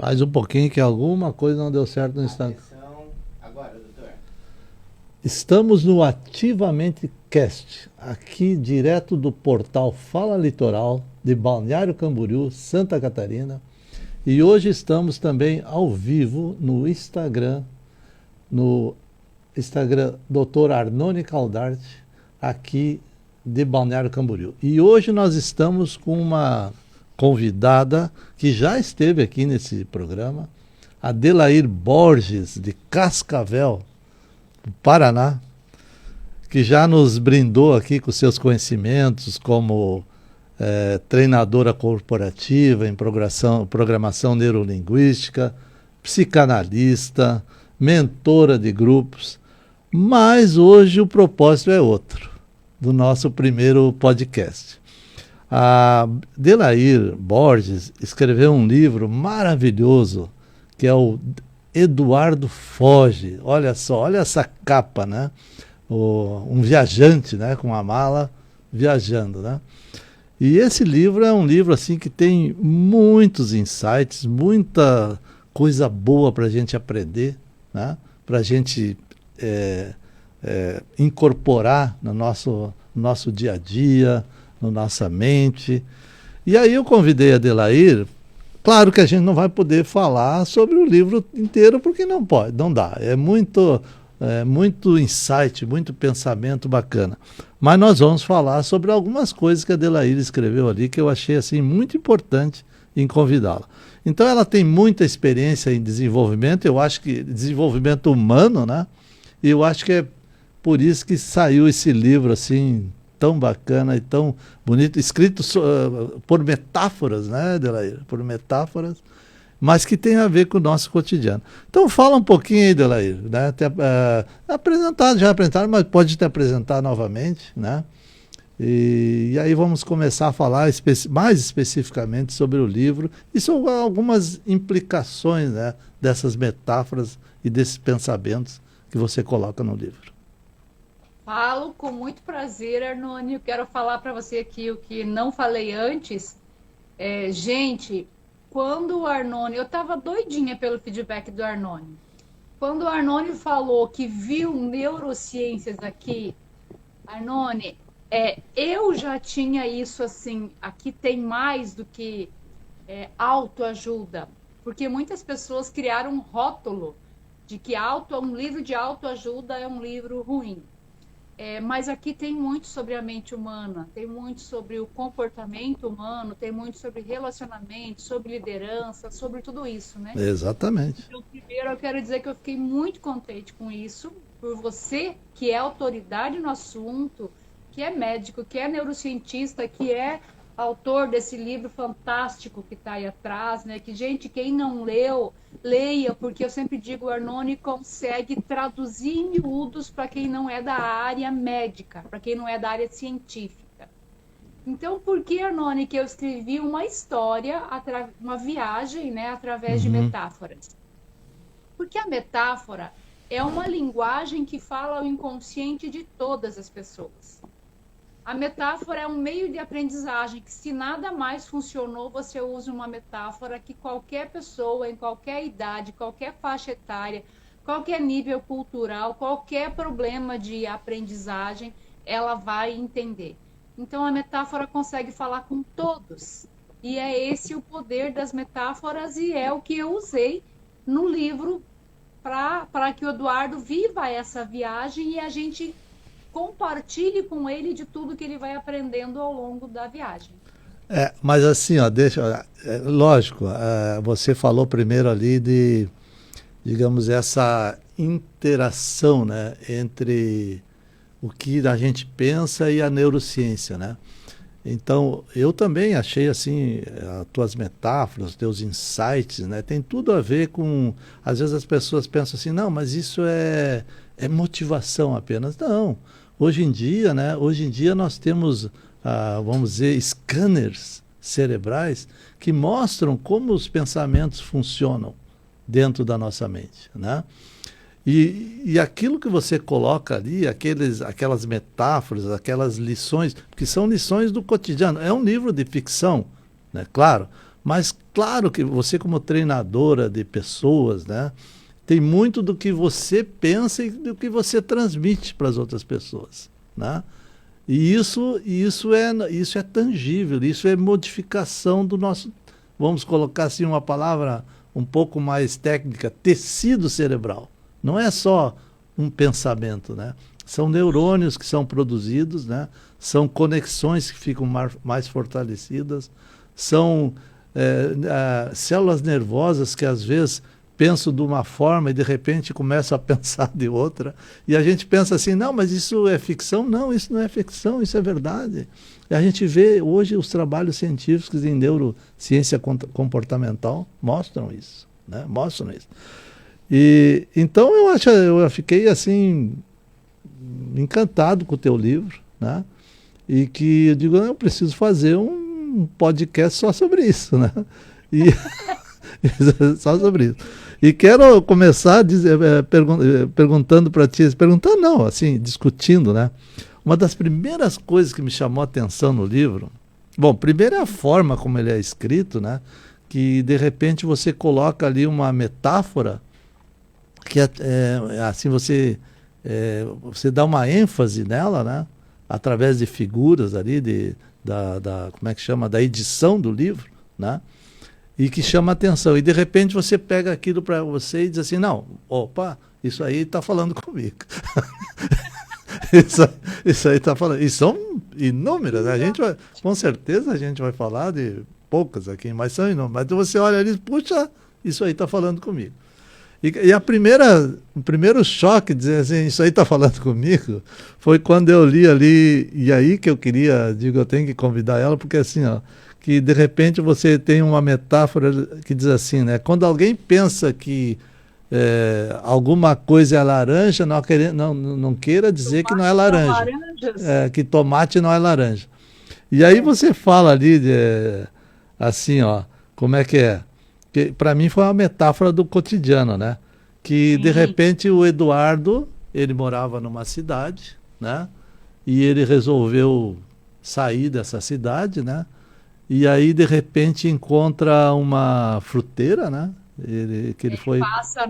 Mais um pouquinho que alguma coisa não deu certo no instante. Atenção, agora, doutor. Estamos no Ativamente Cast, aqui direto do portal Fala Litoral, de Balneário Camboriú, Santa Catarina. E hoje estamos também ao vivo no Instagram Dr. Arnone Caldarte, aqui de Balneário Camboriú. E hoje nós estamos com uma convidada que já esteve aqui nesse programa, Adelair Borges, de Cascavel, Paraná, que já nos brindou aqui com seus conhecimentos como treinadora corporativa em programação neurolinguística, psicanalista, mentora de grupos. Mas hoje o propósito é outro, do nosso primeiro podcast. A Adelair Borges escreveu um livro maravilhoso, que é o Eduardo Foge. Olha só, olha essa capa, né? Um viajante, né? Com uma mala viajando, né? E esse livro é um livro assim que tem muitos insights, muita coisa boa para a gente aprender, né? Para a gente incorporar no nosso dia a dia, na nossa mente. E aí eu convidei a Adelair. Claro que a gente não vai poder falar sobre o livro inteiro, porque não pode, não dá. É muito insight, muito pensamento bacana. Mas nós vamos falar sobre algumas coisas que a Adelair escreveu ali, que eu achei assim, muito importante em convidá-la. Então ela tem muita experiência em desenvolvimento, eu acho que desenvolvimento humano, né? E eu acho que é por isso que saiu esse livro assim, tão bacana e tão bonito, escrito por metáforas, né, Adelair? Por metáforas, mas que tem a ver com o nosso cotidiano. Então fala um pouquinho aí, Adelair, né? Já apresentaram, mas pode te apresentar novamente, né? E aí vamos começar a falar mais especificamente sobre o livro e sobre algumas implicações, né, dessas metáforas e desses pensamentos que você coloca no livro. Falo com muito prazer, Arnone. Eu quero falar para você aqui o que não falei antes. Gente, quando o Arnone... Eu estava doidinha pelo feedback do Arnone. Quando o Arnone falou que viu neurociências aqui, Arnone, eu já tinha isso assim, aqui tem mais do que autoajuda. Porque muitas pessoas criaram um rótulo de que um livro de autoajuda é um livro ruim. Mas aqui tem muito sobre a mente humana, tem muito sobre o comportamento humano, tem muito sobre relacionamento, sobre liderança, sobre tudo isso, né? Exatamente. Então, primeiro eu quero dizer que eu fiquei muito contente com isso, por você que é autoridade no assunto, que é médico, que é neurocientista, que é autor desse livro fantástico que está aí atrás, né? Que, gente, quem não leu, leia, porque eu sempre digo, o Arnone consegue traduzir em miúdos para quem não é da área médica, para quem não é da área científica. Então, por que, Arnone, que eu escrevi uma história, uma viagem, né, através de metáforas? Porque a metáfora é uma linguagem que fala ao inconsciente de todas as pessoas. A metáfora é um meio de aprendizagem que, se nada mais funcionou, você usa uma metáfora que qualquer pessoa, em qualquer idade, qualquer faixa etária, qualquer nível cultural, qualquer problema de aprendizagem, ela vai entender. Então, a metáfora consegue falar com todos. E é esse o poder das metáforas e é o que eu usei no livro para que o Eduardo viva essa viagem e a gente compartilhe com ele de tudo que ele vai aprendendo ao longo da viagem. Mas assim, ó, lógico, você falou primeiro ali de, digamos, essa interação, né, entre o que a gente pensa e a neurociência, né? Então, eu também achei assim, as tuas metáforas, os teus insights, né, tem tudo a ver com, às vezes as pessoas pensam assim, não, mas isso é motivação apenas. Não. Hoje em dia nós temos, vamos dizer, scanners cerebrais que mostram como os pensamentos funcionam dentro da nossa mente, né? E aquilo que você coloca ali, aquelas metáforas, aquelas lições, que são lições do cotidiano. É um livro de ficção, né? Claro, mas claro que você como treinadora de pessoas, né, tem muito do que você pensa e do que você transmite para as outras pessoas, né? E isso é tangível, isso é modificação do nosso, vamos colocar assim uma palavra um pouco mais técnica, tecido cerebral. Não é só um pensamento, né? São neurônios que são produzidos, né? São conexões que ficam mais fortalecidas, são células nervosas que às vezes pensam de uma forma e de repente começam a pensar de outra. E a gente pensa assim, não, mas isso é ficção? Não, isso não é ficção, isso é verdade. E a gente vê hoje os trabalhos científicos em neurociência comportamental mostram isso, né? Mostram isso. E então eu fiquei assim encantado com o teu livro, né? E que eu digo, eu preciso fazer um podcast só sobre isso, né? E só sobre isso. E quero começar perguntando para ti, perguntando não, assim, discutindo, né? Uma das primeiras coisas que me chamou a atenção no livro, bom, primeiro é a forma como ele é escrito, né? Que de repente você coloca ali uma metáfora que assim você dá uma ênfase nela, né? Através de figuras ali como é que chama, da edição do livro, né? E que chama atenção. E de repente você pega aquilo para você e diz assim, não, opa, isso aí está falando comigo. isso aí está falando. E são inúmeras, né? Com certeza a gente vai falar de poucas aqui, mas são inúmeras. Mas você olha ali e diz, puxa, isso aí está falando comigo. E o primeiro choque de dizer assim, isso aí está falando comigo, foi quando eu li ali, e aí que eu eu tenho que convidar ela, porque assim, ó, que de repente você tem uma metáfora que diz assim, né? Quando alguém pensa que alguma coisa é laranja, não queira dizer que não é laranja. Que tomate não é laranja. E aí você fala ali, assim, ó, como é que é? Que para mim foi uma metáfora do cotidiano, né? Que de repente o Eduardo, ele morava numa cidade, né? E ele resolveu sair dessa cidade, né? E aí de repente encontra uma fruteira, né? Ele passa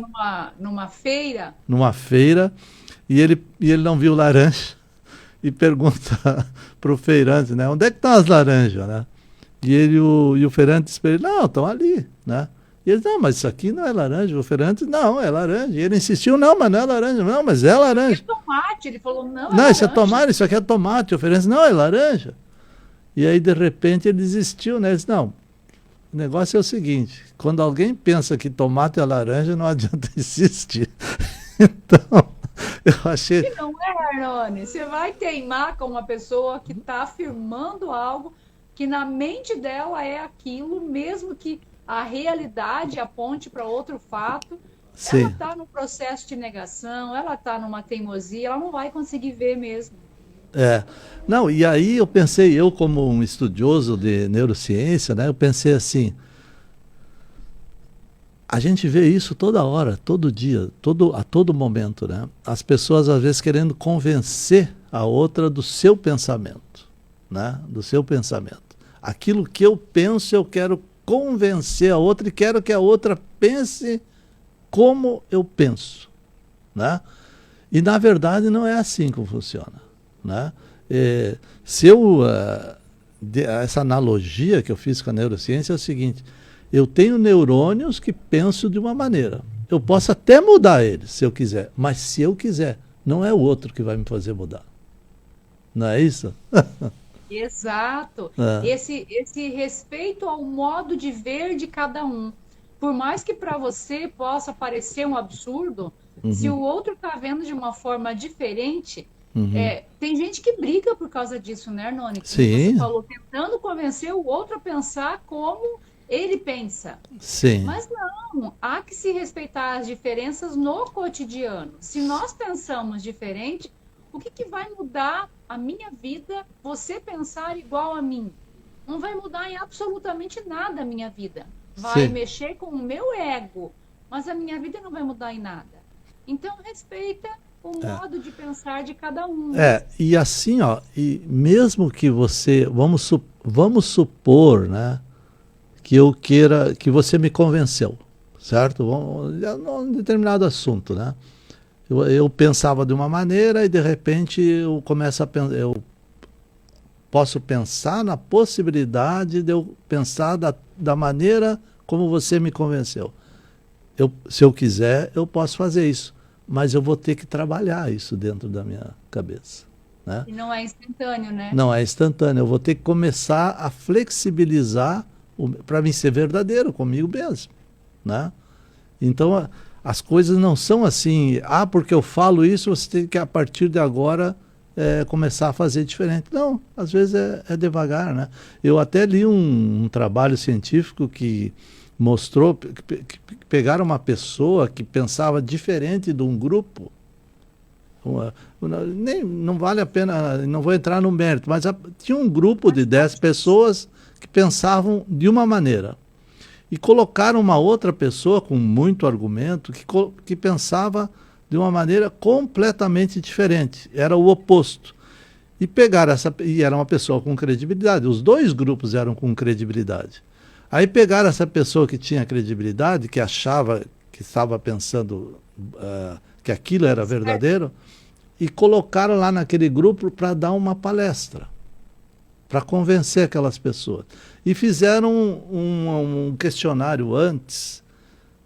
numa feira. Numa feira e ele não viu laranja e pergunta para o feirante, né? Onde é que estão as laranjas, né? E o feirante espera, não, estão ali, né? E ele, não, mas isso aqui não é laranja. O feirante, não, é laranja. E ele insistiu, não, mas não é laranja. Não, mas é laranja. Isso é tomate. Ele falou, não, não, isso é tomate, isso aqui é tomate. O feirante, não, é laranja. E aí, de repente, ele desistiu, né? Ele disse, não, o negócio é o seguinte, quando alguém pensa que tomate é laranja, não adianta insistir. Então, eu achei... E não é, Hernani. Você vai teimar com uma pessoa que está afirmando algo que na mente dela é aquilo, mesmo que a realidade aponte para outro fato. Sim. Ela está no processo de negação, ela está numa teimosia, ela não vai conseguir ver mesmo. Não, e aí eu pensei, eu como um estudioso de neurociência, né, eu pensei assim, a gente vê isso toda hora, todo dia, a todo momento, né? As pessoas às vezes querendo convencer a outra do seu pensamento, né? Do seu pensamento. Aquilo que eu penso, eu quero convencer a outra e quero que a outra pense como eu penso, né? E na verdade não é assim que funciona, né? Essa analogia que eu fiz com a neurociência é o seguinte, eu tenho neurônios que pensam de uma maneira, eu posso até mudar eles se eu quiser, mas se eu quiser, não é o outro que vai me fazer mudar, não é isso? Exato. Esse respeito ao modo de ver de cada um. Por mais que para você possa parecer um absurdo, se o outro está vendo de uma forma diferente, tem gente que briga por causa disso, né, Hernani? Sim. Você falou, tentando convencer o outro a pensar como ele pensa. Sim. Mas não, há que se respeitar as diferenças no cotidiano. Se nós pensamos diferente, o que vai mudar a minha vida, você pensar igual a mim? Não vai mudar em absolutamente nada a minha vida. Vai mexer com o meu ego, mas a minha vida não vai mudar em nada. Então, respeita o modo de pensar de cada um. E assim, ó, e mesmo que você, vamos supor, né, que eu queira, que você me convenceu, certo? Um determinado assunto, né? Eu pensava de uma maneira e de repente eu começo a pensar, eu posso pensar na possibilidade de eu pensar da maneira como você me convenceu. Se eu quiser, eu posso fazer isso, mas eu vou ter que trabalhar isso dentro da minha cabeça, né? E não é instantâneo, né? Não é instantâneo, eu vou ter que começar a flexibilizar para mim ser verdadeiro comigo mesmo, né? Então, as coisas não são assim, porque eu falo isso, você tem que, a partir de agora, começar a fazer diferente. Não, às vezes é devagar, né? Eu até li um trabalho científico que mostrou que pegaram uma pessoa que pensava diferente de um grupo. Não vale a pena, não vou entrar no mérito, mas tinha um grupo de 10 pessoas que pensavam de uma maneira. E colocaram uma outra pessoa com muito argumento que pensava de uma maneira completamente diferente. Era o oposto. E pegaram e era uma pessoa com credibilidade. Os dois grupos eram com credibilidade. Aí pegaram essa pessoa que tinha credibilidade, que achava que estava pensando que aquilo era verdadeiro, e colocaram lá naquele grupo para dar uma palestra, para convencer aquelas pessoas. E fizeram um questionário antes,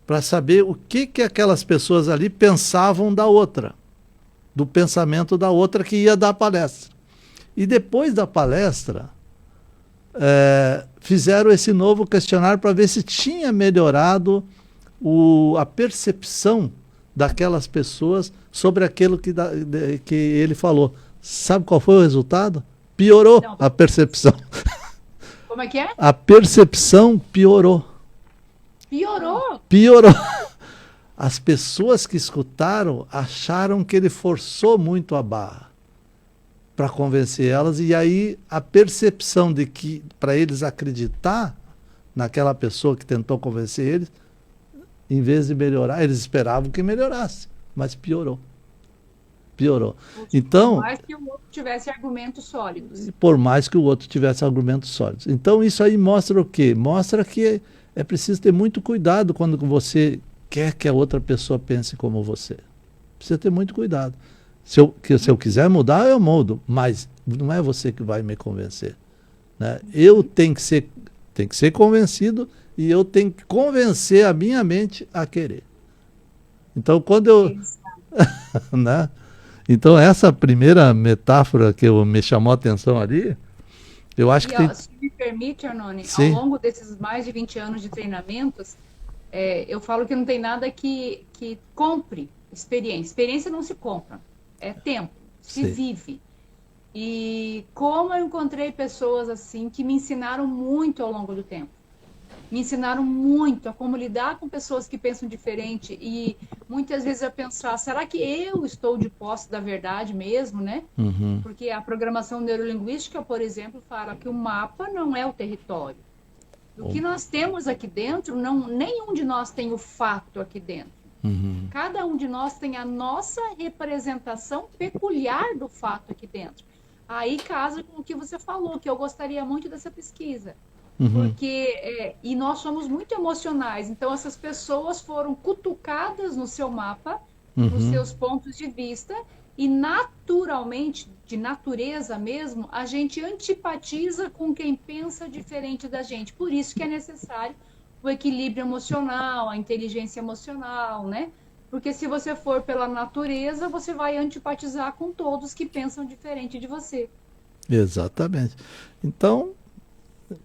para saber o que aquelas pessoas ali pensavam da outra, do pensamento da outra que ia dar a palestra. E depois da palestra, fizeram esse novo questionário para ver se tinha melhorado a percepção daquelas pessoas sobre aquilo que ele falou. Sabe qual foi o resultado? Piorou a percepção. Como é que é? A percepção piorou. Piorou? Piorou. As pessoas que escutaram acharam que ele forçou muito a barra para convencer elas, e aí a percepção de que, para eles acreditar naquela pessoa que tentou convencer eles, em vez de melhorar, eles esperavam que melhorasse, mas piorou. Piorou. Então, por mais que o outro tivesse argumentos sólidos. Por mais que o outro tivesse argumentos sólidos. Então, isso aí mostra o quê? Mostra que é preciso ter muito cuidado quando você quer que a outra pessoa pense como você. Precisa ter muito cuidado. Se eu quiser mudar, eu mudo, mas não é você que vai me convencer, né? Eu tenho que ser convencido, e eu tenho que convencer a minha mente a querer. Então, quando eu... né? Então, essa primeira metáfora que me chamou a atenção ali, eu acho que se me permite, Arnone, Sim. ao longo desses mais de 20 anos de treinamentos, eu falo que não tem nada que compre experiência. Experiência não se compra, é tempo, se Sim. vive. E como eu encontrei pessoas assim que me ensinaram muito ao longo do tempo. Me ensinaram muito a como lidar com pessoas que pensam diferente, e muitas vezes eu pensar, será que eu estou de posse da verdade mesmo, né? Uhum. Porque a programação neurolinguística, por exemplo, fala que o mapa não é o território. O que nós temos aqui dentro, nenhum de nós tem o fato aqui dentro. Uhum. Cada um de nós tem a nossa representação peculiar do fato aqui dentro. Aí casa com o que você falou, que eu gostaria muito dessa pesquisa. Porque, e nós somos muito emocionais, então essas pessoas foram cutucadas no seu mapa, nos seus pontos de vista, e naturalmente, de natureza mesmo, a gente antipatiza com quem pensa diferente da gente. Por isso que é necessário o equilíbrio emocional, a inteligência emocional, né? Porque se você for pela natureza, você vai antipatizar com todos que pensam diferente de você. Exatamente. Então,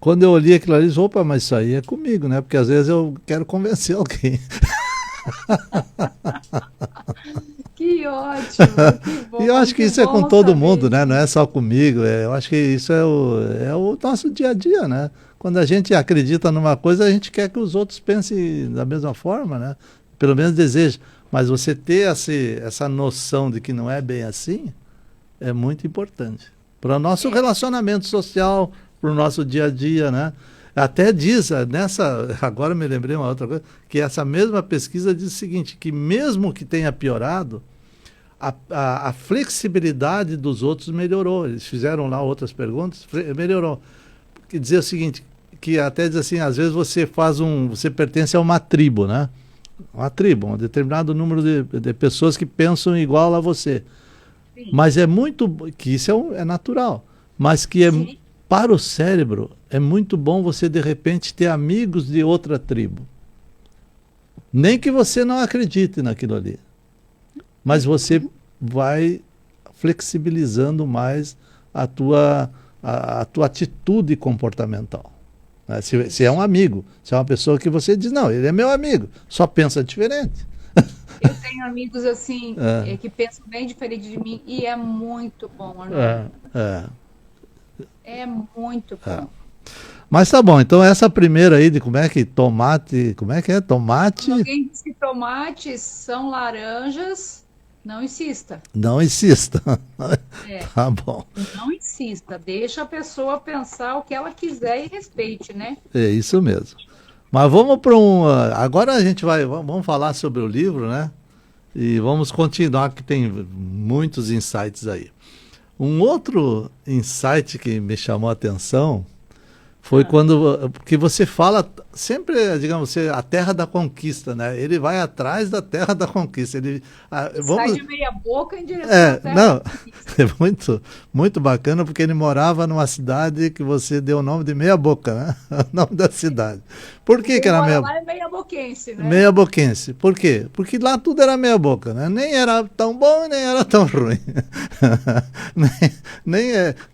quando eu olhei aquilo ali, eu disse, opa, mas isso aí é comigo, né? Porque às vezes eu quero convencer alguém. Que ótimo, que bom. E eu acho que isso é com todo mundo, né? Não é só comigo. Eu acho que isso é o nosso dia a dia, né? Quando a gente acredita numa coisa, a gente quer que os outros pensem da mesma forma, né? Pelo menos deseja. Mas você ter essa noção de que não é bem assim, é muito importante. Para o nosso relacionamento social, para o nosso dia a dia, né? Até diz, agora me lembrei uma outra coisa, que essa mesma pesquisa diz o seguinte, que mesmo que tenha piorado, a flexibilidade dos outros melhorou. Eles fizeram lá outras perguntas, melhorou. Que dizia o seguinte, que até diz assim, às vezes você pertence a uma tribo, né? Uma tribo, um determinado número de pessoas que pensam igual a você. Sim. Mas é muito, que isso é natural, mas que Sim. para o cérebro é muito bom você de repente ter amigos de outra tribo. Nem que você não acredite naquilo ali, mas você vai flexibilizando mais a tua atitude comportamental. Né? Se é um amigo, se é uma pessoa que você diz, não, ele é meu amigo, só pensa diferente. Eu tenho amigos assim, É. que pensam bem diferente de mim e é muito bom, Arnaldo. É. É muito bom. Mas tá bom, então essa primeira aí de como é que tomate, como é que é? Tomate, Alguém diz que tomates são laranjas, não insista. não insista. É, Tá bom, não insista. Deixa a pessoa pensar o que ela quiser e respeite, né? é isso mesmo. Mas vamos para agora a gente vamos falar sobre o livro, né? E vamos continuar, que tem muitos insights aí. Um outro insight que me chamou a atenção foi quando porque você fala sempre, digamos, a terra da conquista, né? Ele vai atrás da terra da conquista. Sai de meia boca em direção à terra. Não, é muito, muito bacana porque ele morava numa cidade que você deu o nome de Meia Boca, né? O nome da cidade. Por que que era Quem mora Meia lá é meia boquense, né? Meia Boquense? Por quê? Porque lá tudo era meia boca, né? Nem era tão bom e nem era tão ruim.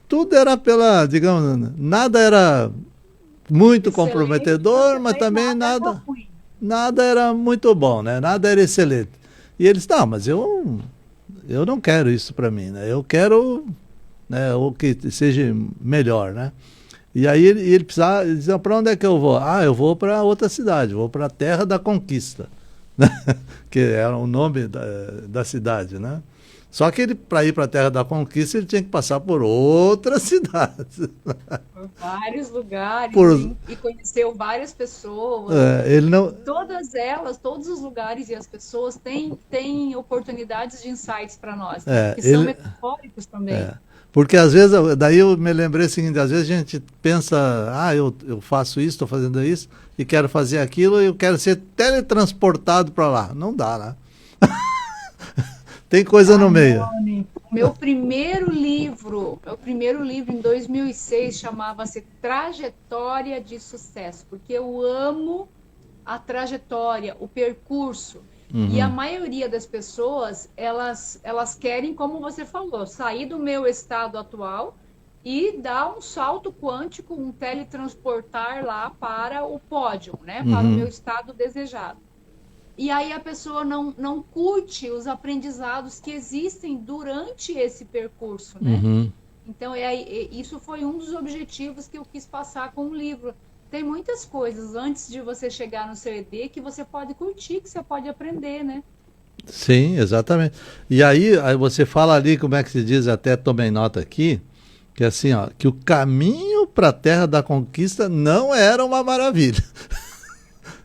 Tudo era digamos, nada era muito Excelente, comprometedor, mas também nada era ruim. nada era muito bom, né? Nada era excelente. E eles, não, mas eu não quero isso para mim, né? Eu quero, né, o que seja melhor, né? E aí ele precisava, ele dizia, para onde é que eu vou? Ah, eu vou para outra cidade, vou para a Terra da Conquista, né? Que era o nome da cidade, né? Só que ele, para ir para a Terra da Conquista, ele tinha que passar por outras cidades. Por vários lugares Por- e conheceu várias pessoas. Ele não, Todas elas, todos os lugares e as pessoas têm oportunidades de insights para nós, É, que são ele- metafóricos também. porque às vezes, daí eu me lembrei o seguinte, às vezes a gente pensa, eu faço isso, estou fazendo isso, e quero fazer aquilo, e eu quero ser teletransportado para lá. Não dá, né? Tem coisa no meio. Meu primeiro livro em 2006 chamava-se Trajetória de Sucesso, porque eu amo a trajetória, o percurso. E a maioria das pessoas, elas querem, como você falou, sair do meu estado atual e dar um salto quântico, um teletransportar lá para o pódio, né? Para o meu estado desejado. E aí a pessoa não curte os aprendizados que existem durante esse percurso, né? Então, isso foi um dos objetivos que eu quis passar com o livro. Tem muitas coisas antes de você chegar no seu ED que você pode curtir, que você pode aprender, né? Sim, exatamente. E aí você fala ali, como é que se diz, até tomei nota aqui, que é assim, ó, que o caminho para a Terra da Conquista não era uma maravilha.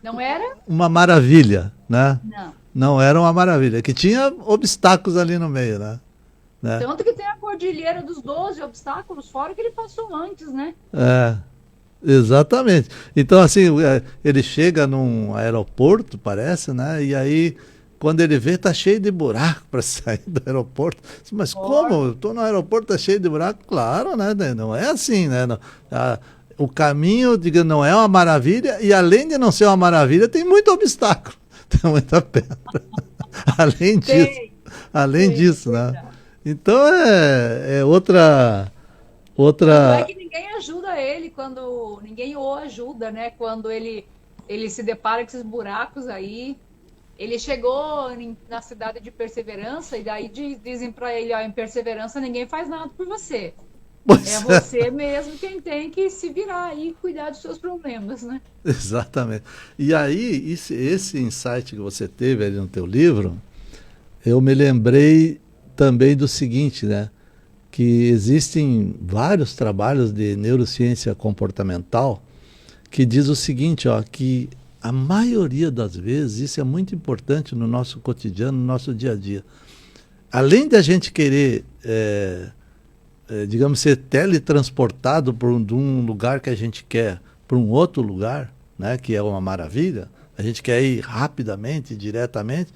Não era? Uma maravilha, né? Não. Não era uma maravilha, que tinha obstáculos ali no meio, né? Tanto que tem a Cordilheira dos 12 obstáculos, fora que ele passou antes, né? É, exatamente. Então, assim, ele chega num aeroporto, parece, né? E aí, quando ele vê, tá cheio de buraco para sair do aeroporto. Mas como? Eu tô no aeroporto, tá cheio de buraco? Claro, né? Não é assim, né? O caminho, diga, não é uma maravilha, e além de não ser uma maravilha, tem muito obstáculo, tem muita pedra. Além disso, né? Verdade. Então é outra. Não é que ninguém ajuda ele quando. Ninguém o ajuda, né? Quando ele se depara com esses buracos aí. Ele chegou na cidade de Perseverança e daí dizem para ele, ó, em Perseverança ninguém faz nada por você. Pois É você mesmo quem tem que se virar aí e cuidar dos seus problemas, né? Exatamente. E aí, esse insight que você teve ali no teu livro, eu me lembrei também do seguinte, né? Que existem vários trabalhos de neurociência comportamental que diz o seguinte, ó, que a maioria das vezes, isso é muito importante no nosso cotidiano, no nosso dia a dia. Além de a gente querer, digamos, ser teletransportado de um lugar que a gente quer para um outro lugar, né, que é uma maravilha, a gente quer ir rapidamente, diretamente.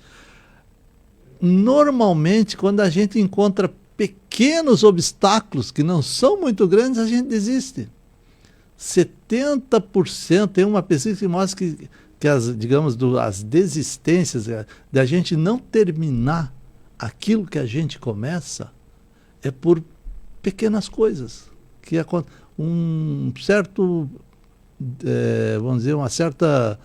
Normalmente, quando a gente encontra pequenos obstáculos que não são muito grandes, a gente desiste. 70%, tem uma pesquisa que mostra que as, digamos, as desistências, da gente não terminar aquilo que a gente começa, é por pequenas coisas. Um certo, vamos dizer, uma certa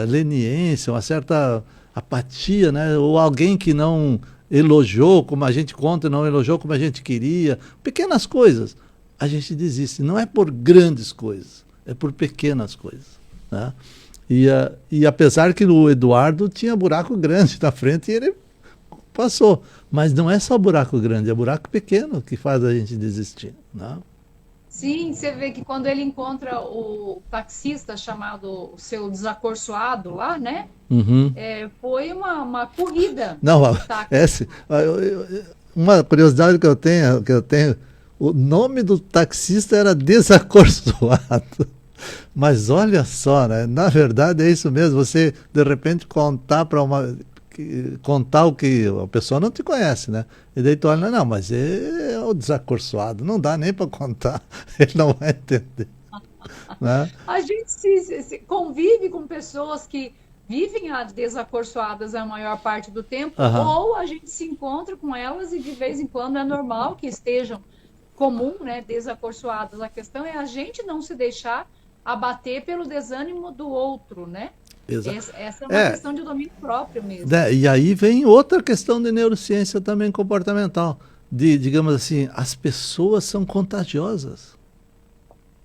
leniência, uma certa apatia, né? Ou alguém que não elogiou como a gente conta, não elogiou como a gente queria, pequenas coisas, a gente desiste. Não é por grandes coisas, é por pequenas coisas, né? E apesar que o Eduardo tinha buraco grande na frente e ele passou, mas não é só buraco grande, é buraco pequeno que faz a gente desistir, né? Sim, você vê que quando ele encontra o taxista chamado o seu desacorçoado lá, né? Uhum. Foi uma corrida. Não, de táxi. uma curiosidade que eu tenho, o nome do taxista era Desacorçoado. Mas olha só, né? Na verdade é isso mesmo. Você de repente contar o que a pessoa não te conhece, né? E daí tu olha, não, mas é o Desacorçoado, não dá nem para contar, ele não vai entender, né? A gente se convive com pessoas que vivem desacorçoadas a maior parte do tempo, ou a gente se encontra com elas e de vez em quando é normal que estejam comum, né, desacorçoadas. A questão é a gente não se deixar abater pelo desânimo do outro, né? Essa é uma questão de domínio próprio mesmo. E aí vem outra questão de neurociência também comportamental. Digamos assim, as pessoas são contagiosas.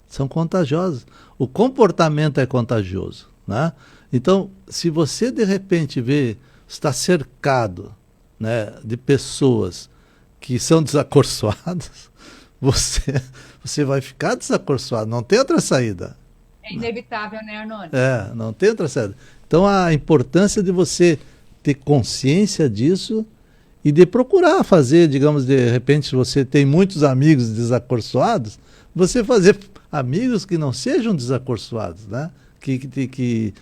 São contagiosas. O comportamento é contagioso, né? Então, se você de repente está cercado, né, de pessoas que são desacorçoadas, você vai ficar desacorçoado, não tem outra saída. É inevitável, né, Arnone? Não tem outra saída. Então, a importância de você ter consciência disso e de procurar fazer, digamos, de repente, se você tem muitos amigos desacorçoados, você fazer amigos que não sejam desacorçoados, né? Que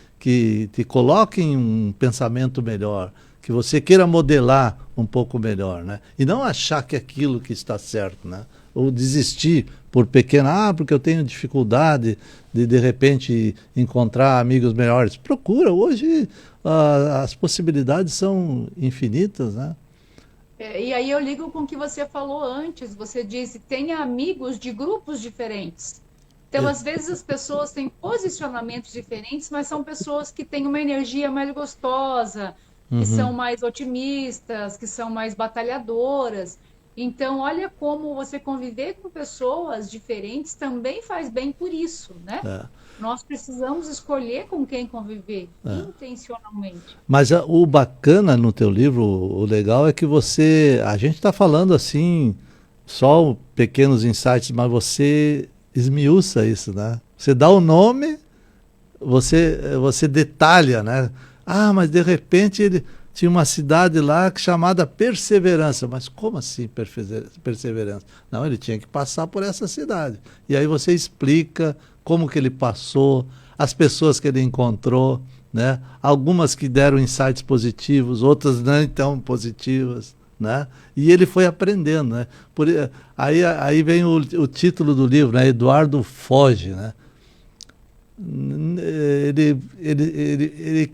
te coloquem um pensamento melhor, que você queira modelar um pouco melhor, né? E não achar que aquilo que está certo, né? Ou desistir por pequena, porque eu tenho dificuldade de repente encontrar amigos melhores. Procura, hoje as possibilidades são infinitas, né? E aí eu ligo com o que você falou antes, você disse, tenha amigos de grupos diferentes. Então, às vezes as pessoas têm posicionamentos diferentes, mas são pessoas que têm uma energia mais gostosa, que são mais otimistas, que são mais batalhadoras. Então, olha como você conviver com pessoas diferentes também faz bem por isso, né? Nós precisamos escolher com quem conviver, intencionalmente. Mas o bacana no teu livro, o legal é que a gente está falando assim, só pequenos insights, mas você esmiuça isso, né? Você dá o nome, você detalha, né? Ah, mas de repente ele tinha uma cidade lá chamada Perseverança. Mas como assim Perseverança? Não, ele tinha que passar por essa cidade. E aí você explica como que ele passou, as pessoas que ele encontrou, né? Algumas que deram insights positivos, outras não tão positivas, né? E ele foi aprendendo, né? Aí vem o título do livro, né? Eduardo Foge, né? Ele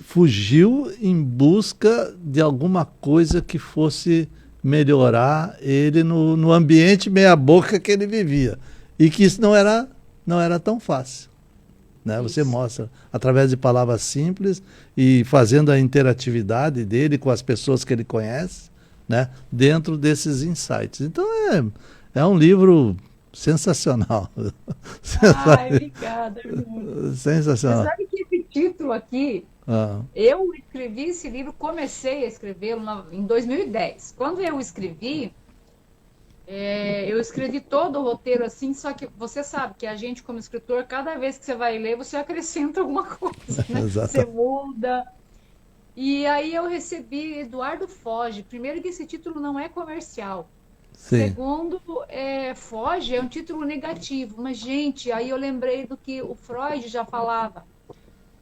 fugiu em busca de alguma coisa que fosse melhorar ele no ambiente meia boca que ele vivia, e que isso não era tão fácil, né? Você mostra através de palavras simples e fazendo a interatividade dele com as pessoas que ele conhece, né? Dentro desses insights. Então é um livro sensacional. Ai, obrigada. Sensacional. Você sabe que esse título aqui, eu escrevi esse livro, comecei a escrevê-lo em 2010. Quando eu escrevi todo o roteiro assim, só que você sabe que a gente, como escritor, cada vez que você vai ler, você acrescenta alguma coisa, né? Você muda. E aí eu recebi Eduardo Foge. Primeiro que esse título não é comercial. Sim. Segundo, foge é um título negativo. Mas, gente, aí eu lembrei do que o Freud já falava.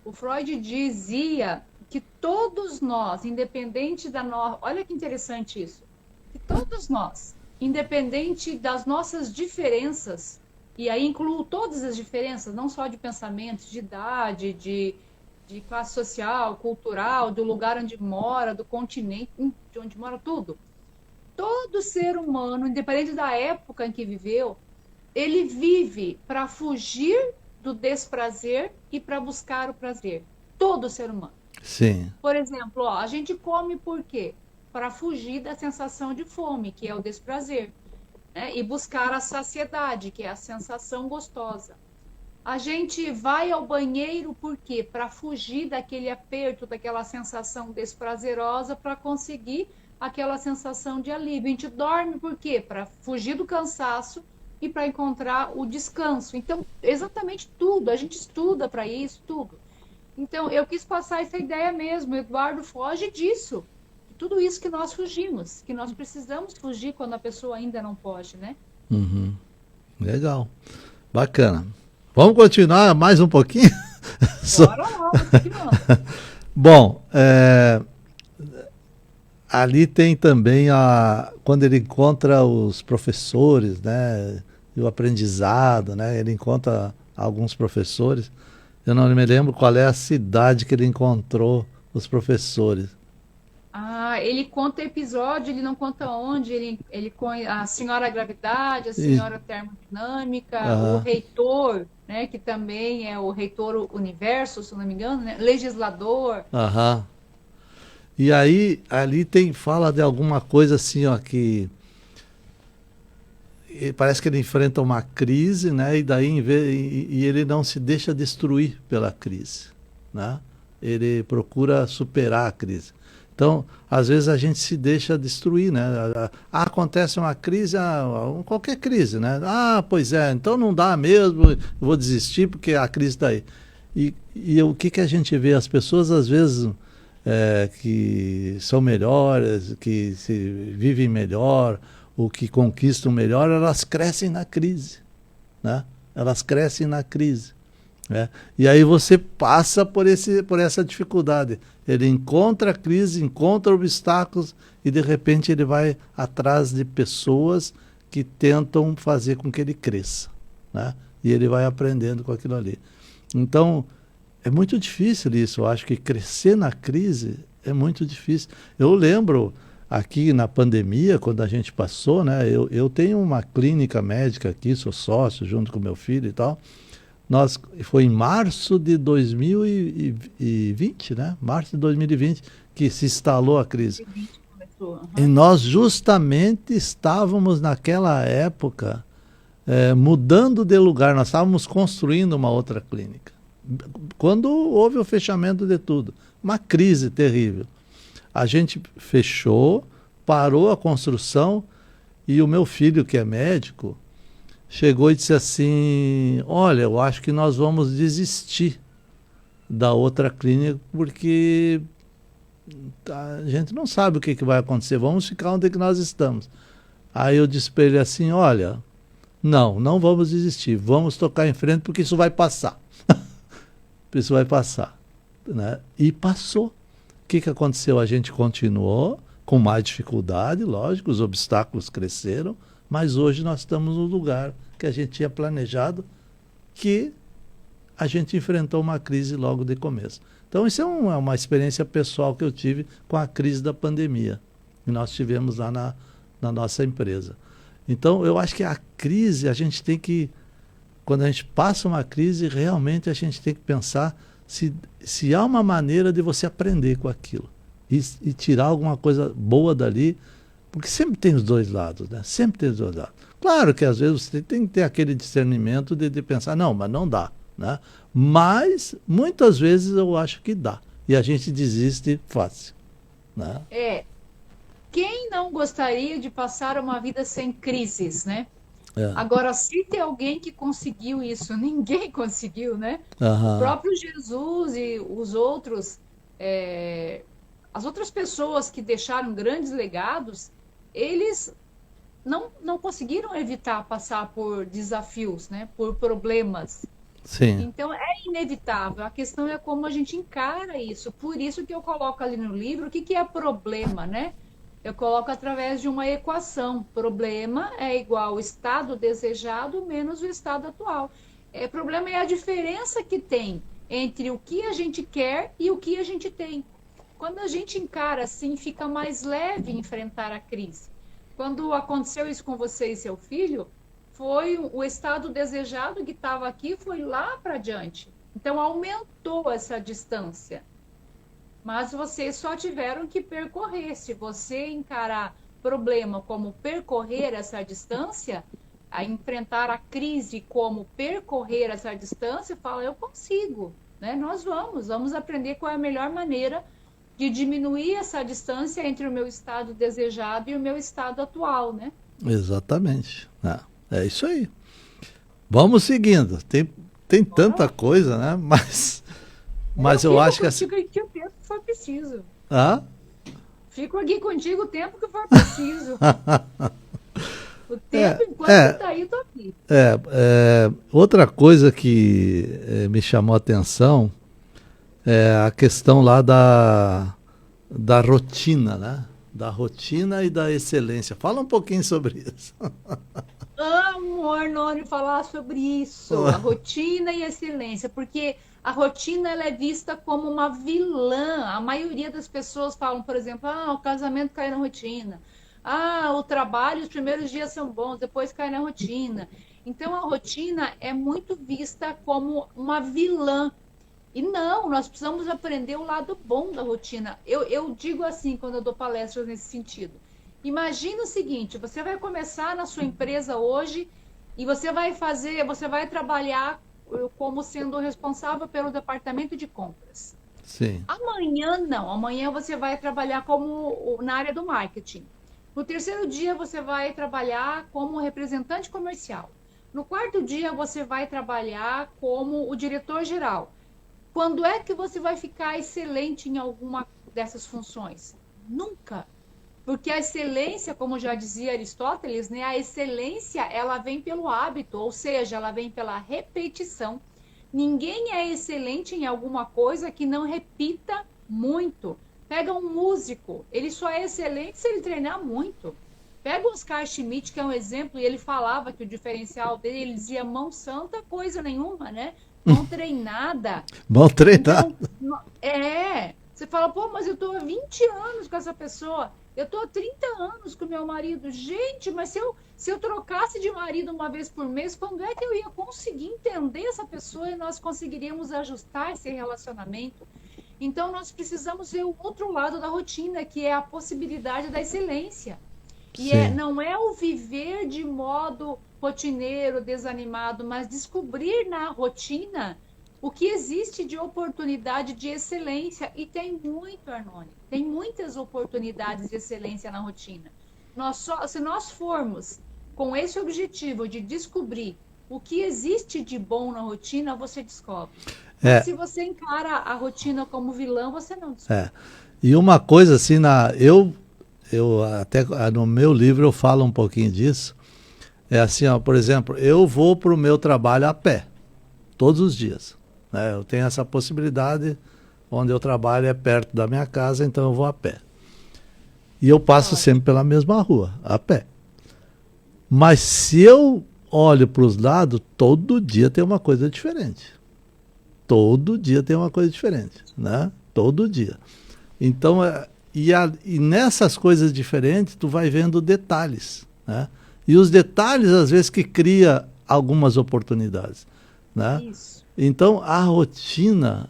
O Freud dizia que todos nós, independente da nossa... Olha que interessante isso. Que todos nós, independente das nossas diferenças, e aí incluo todas as diferenças, não só de pensamentos, de idade, de classe social, cultural, do lugar onde mora, do continente, de onde mora, tudo. Todo ser humano, independente da época em que viveu, ele vive para fugir do desprazer e para buscar o prazer. Todo ser humano. Sim. Por exemplo, ó, a gente come por quê? Para fugir da sensação de fome, que é o desprazer, né? E buscar a saciedade, que é a sensação gostosa. A gente vai ao banheiro por quê? Para fugir daquele aperto, daquela sensação desprazerosa, para conseguir aquela sensação de alívio. A gente dorme por quê? Para fugir do cansaço e para encontrar o descanso. Então, exatamente tudo, a gente estuda para isso, tudo. Então, eu quis passar essa ideia mesmo. O Eduardo foge disso. Tudo isso que nós fugimos, que nós precisamos fugir quando a pessoa ainda não pode, né? Uhum. Legal. Bacana. Vamos continuar mais um pouquinho? Bora lá, você que manda. Bom, ali tem também quando ele encontra os professores, né, e o aprendizado, né, ele encontra alguns professores. Eu não me lembro qual é a cidade que ele encontrou os professores. Ah, ele conta episódio, ele não conta onde, ele a senhora gravidade, a senhora termodinâmica, o reitor, né, que também é o reitor universo, se não me engano, né, legislador. Aham. E aí, ali fala de alguma coisa assim, ó, que parece que ele enfrenta uma crise, né, e daí e ele não se deixa destruir pela crise, né? Ele procura superar a crise. Então, às vezes a gente se deixa destruir, né? Acontece uma crise, qualquer crise, né? Pois é, então não dá mesmo, eu vou desistir porque a crise está aí. E o que a gente vê? As pessoas, às vezes, que são melhores, que se vivem melhor, ou que conquistam melhor, elas crescem na crise, né? Elas crescem na crise. E aí você passa por essa dificuldade. Ele encontra a crise, encontra obstáculos e de repente ele vai atrás de pessoas que tentam fazer com que ele cresça, né? E ele vai aprendendo com aquilo ali. Então, é muito difícil isso. Eu acho que crescer na crise é muito difícil. Eu lembro aqui na pandemia, quando a gente passou, né? Eu tenho uma clínica médica aqui, sou sócio junto com meu filho e tal. Foi em março de 2020, né? Março de 2020 que se instalou a crise. E nós justamente estávamos naquela época mudando de lugar, nós estávamos construindo uma outra clínica. Quando houve o fechamento de tudo, uma crise terrível. A gente fechou, parou a construção e o meu filho, que é médico, chegou e disse assim: olha, eu acho que nós vamos desistir da outra clínica porque a gente não sabe o que vai acontecer, vamos ficar onde que nós estamos. Aí eu disse para ele assim: olha, não vamos desistir, vamos tocar em frente porque isso vai passar. Isso vai passar, né? E passou. O que aconteceu? A gente continuou com mais dificuldade, lógico, os obstáculos cresceram, mas hoje nós estamos no lugar que a gente tinha planejado, que a gente enfrentou uma crise logo de começo. Então isso é uma experiência pessoal que eu tive com a crise da pandemia, que nós tivemos lá na nossa empresa. Então eu acho que a crise, a gente tem que, quando a gente passa uma crise, realmente a gente tem que pensar se há uma maneira de você aprender com aquilo e tirar alguma coisa boa dali, porque sempre tem os dois lados, né? Sempre tem os dois lados. Claro que às vezes você tem que ter aquele discernimento de pensar, não, mas não dá, né? Mas muitas vezes eu acho que dá e a gente desiste fácil, né? Quem não gostaria de passar uma vida sem crises, né? É. Agora, se tem alguém que conseguiu isso, ninguém conseguiu, né? Aham. O próprio Jesus e os outros, as outras pessoas que deixaram grandes legados, eles não conseguiram evitar passar por desafios, né? Por problemas. Sim, Então é inevitável. A questão é como a gente encara isso. Por isso que eu coloco ali no livro o que que é problema, né? Eu coloco através de uma equação. Problema é igual ao estado desejado menos o estado atual. Problema é a diferença que tem entre o que a gente quer e o que a gente tem. Quando a gente encara assim, fica mais leve enfrentar a crise. Quando aconteceu isso com você e seu filho, foi o estado desejado que estava aqui, foi lá para diante. Então aumentou essa distância. Mas vocês só tiveram que percorrer. Se você encarar problema como percorrer essa distância, a enfrentar a crise como percorrer essa distância, fala, eu consigo, né? Nós vamos aprender qual é a melhor maneira de diminuir essa distância entre o meu estado desejado e o meu estado atual, né? exatamente. É isso aí. Vamos seguindo. Tem tanta coisa, né? Mas eu acho que assim. Fico aqui o tempo que for preciso. Ah? Fico aqui contigo o tempo que for preciso. O tempo, enquanto está aí, estou aqui. Outra coisa que me chamou a atenção é a questão lá da rotina, né? Da rotina e da excelência. Fala um pouquinho sobre isso. Amo, Arnone, falar sobre isso. A rotina e a excelência, porque a rotina ela é vista como uma vilã. A maioria das pessoas falam, por exemplo, o casamento cai na rotina. O trabalho, os primeiros dias são bons, depois cai na rotina. Então, a rotina é muito vista como uma vilã. E não, nós precisamos aprender o lado bom da rotina. Eu digo assim, quando eu dou palestras nesse sentido. Imagina o seguinte, você vai começar na sua empresa hoje e você vai trabalhar como sendo responsável pelo departamento de compras. Sim. Amanhã não, amanhã você vai trabalhar na área do marketing. No terceiro dia você vai trabalhar como representante comercial. No quarto dia você vai trabalhar como o diretor-geral. Quando é que você vai ficar excelente em alguma dessas funções? Nunca. Porque a excelência, como já dizia Aristóteles, né, a excelência ela vem pelo hábito, ou seja, ela vem pela repetição. Ninguém é excelente em alguma coisa que não repita muito. Pega um músico, ele só é excelente se ele treinar muito. Pega o Oscar Schmidt, que é um exemplo, e ele falava que o diferencial dele, ele dizia mão santa, coisa nenhuma, né? Mão treinada. Mão treinada. Então, você fala, mas eu tô há 20 anos com essa pessoa. Eu tô há 30 anos com meu marido. Gente, mas se eu trocasse de marido uma vez por mês, quando é que eu ia conseguir entender essa pessoa e nós conseguiríamos ajustar esse relacionamento? Então, nós precisamos ver o outro lado da rotina, que é a possibilidade da excelência. E não é o viver de modo rotineiro, desanimado, mas descobrir na rotina o que existe de oportunidade de excelência. E tem muito, Arnone, tem muitas oportunidades de excelência na rotina. Se nós formos com esse objetivo de descobrir o que existe de bom na rotina, você descobre. Se você encara a rotina como vilã, você não descobre. E uma coisa assim, eu até no meu livro eu falo um pouquinho disso. É assim, por exemplo, eu vou para o meu trabalho a pé, todos os dias. Né? Eu tenho essa possibilidade, onde eu trabalho é perto da minha casa, então eu vou a pé. E eu passo sempre pela mesma rua, a pé. Mas se eu olho para os lados, todo dia tem uma coisa diferente. Todo dia tem uma coisa diferente, né? Todo dia. Então, e nessas coisas diferentes, tu vai vendo detalhes, né? E os detalhes, às vezes, que cria algumas oportunidades, né? Isso. Então, a rotina,